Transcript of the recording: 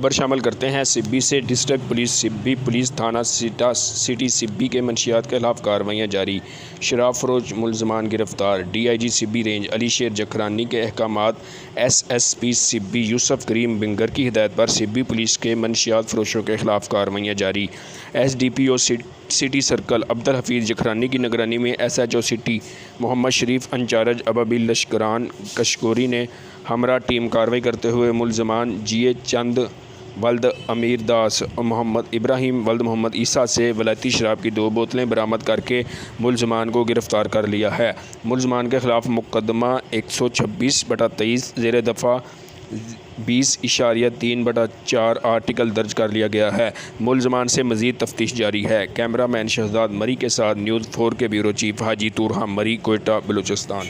खबर शामिल करते हैं सिब्बी से। डिस्ट्रिक्ट पुलिस सिब्बी पुलिस थाना सिटी सिब्बी के मंशियात के खिलाफ कार्रवाइयाँ जारी। शराब फरोश मुलजमान गिरफ्तार। DIG सिब्बी रेंज अली शेर जखरानी के अहकामात। SSP सिब्बी यूसुफ करीम बिंगर की हिदायत पर सिब्बी पुलिस के मंशियात फरोशों के खिलाफ कार्रवाइयाँ जारी। SDPO city circle Abdul Hafeez Jakhrani की निगरानी में SHO city Mohammad Sharif incharge Ababil Lashkaran Kashkori ने हमरा टीम कार्रवाई करते हुए मुलजमान GA चंद वल्द अमीर दास और मोहम्मद इब्राहिम वल्द मोहम्मद ईसा से वलायती शराब की 2 बोतलें बरामद करके मुलजमान को गिरफ़्तार कर लिया है। मुलजमान के ख़िलाफ़ मुकदमा 126/23 ज़ेर दफ़ा 20.3/4 आर्टिकल दर्ज कर लिया गया है। मुलजमान से मज़ीद तफ्तीश जारी है। कैमरामैन शहजाद मरी के साथ न्यूज़ 4 के ब्यूरो चीफ हाजी तूरहा मरी, कोयटा, बलूचिस्तान।